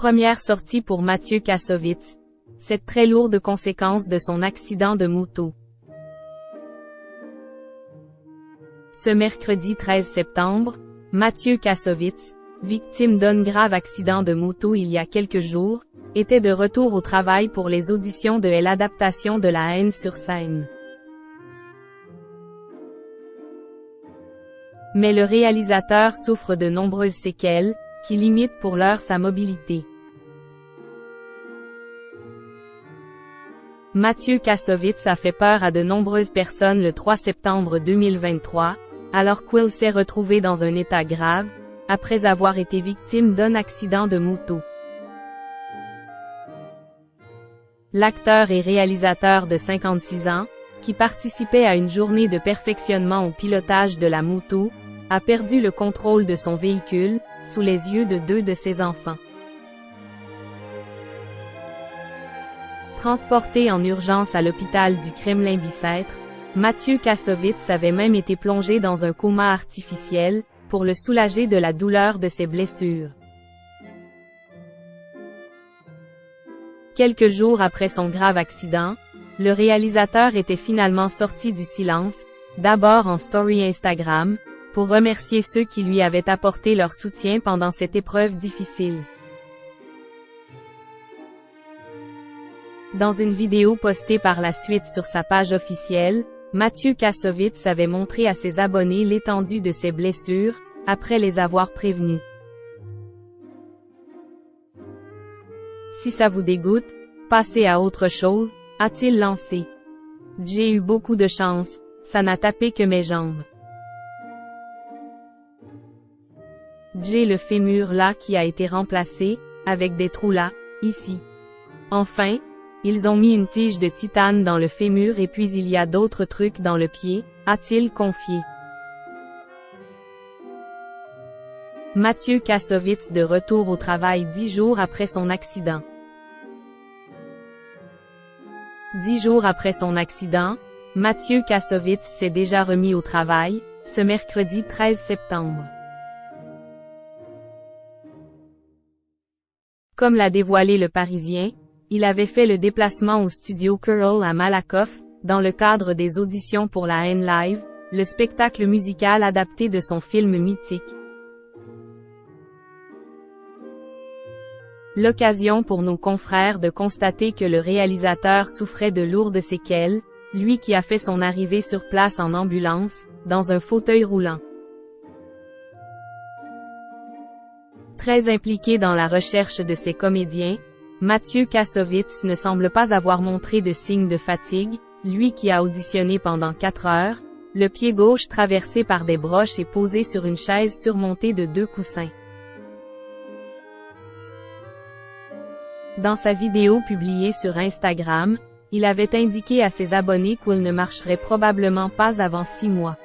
Première sortie pour Mathieu Kassovitz. Cette très lourde conséquence de son accident de moto. Ce mercredi 13 septembre, Mathieu Kassovitz, victime d'un grave accident de moto il y a quelques jours, était de retour au travail pour les auditions de l'adaptation de La haine sur scène. Mais le réalisateur souffre de nombreuses séquelles, qui limitent pour l'heure sa mobilité. Mathieu Kassovitz a fait peur à de nombreuses personnes le 3 septembre 2023, alors qu'il s'est retrouvé dans un état grave, après avoir été victime d'un accident de moto. L'acteur et réalisateur de 56 ans, qui participait à une journée de perfectionnement au pilotage de la moto, a perdu le contrôle de son véhicule, sous les yeux de deux de ses enfants. Transporté en urgence à l'hôpital du Kremlin-Bicêtre, Mathieu Kassovitz avait même été plongé dans un coma artificiel, pour le soulager de la douleur de ses blessures. Quelques jours après son grave accident, le réalisateur était finalement sorti du silence, d'abord en story Instagram, pour remercier ceux qui lui avaient apporté leur soutien pendant cette épreuve difficile. Dans une vidéo postée par la suite sur sa page officielle, Mathieu Kassovitz avait montré à ses abonnés l'étendue de ses blessures, après les avoir prévenus. Si ça vous dégoûte, passez à autre chose, a-t-il lancé. J'ai eu beaucoup de chance, ça n'a tapé que mes jambes. J'ai le fémur là qui a été remplacé, avec des trous là, ici. Enfin, ils ont mis une tige de titane dans le fémur et puis il y a d'autres trucs dans le pied, a-t-il confié. Mathieu Kassovitz de retour au travail 10 jours après son accident. 10 jours après son accident, Mathieu Kassovitz s'est déjà remis au travail, ce mercredi 13 septembre. Comme l'a dévoilé Le Parisien, il avait fait le déplacement au studio Curl à Malakoff, dans le cadre des auditions pour La haine live, le spectacle musical adapté de son film mythique. L'occasion pour nos confrères de constater que le réalisateur souffrait de lourdes séquelles, lui qui a fait son arrivée sur place en ambulance, dans un fauteuil roulant. Très impliqué dans la recherche de ses comédiens, Mathieu Kassovitz ne semble pas avoir montré de signes de fatigue, lui qui a auditionné pendant 4 heures, le pied gauche traversé par des broches et posé sur une chaise surmontée de 2 coussins. Dans sa vidéo publiée sur Instagram, il avait indiqué à ses abonnés qu'il ne marcherait probablement pas avant 6 mois.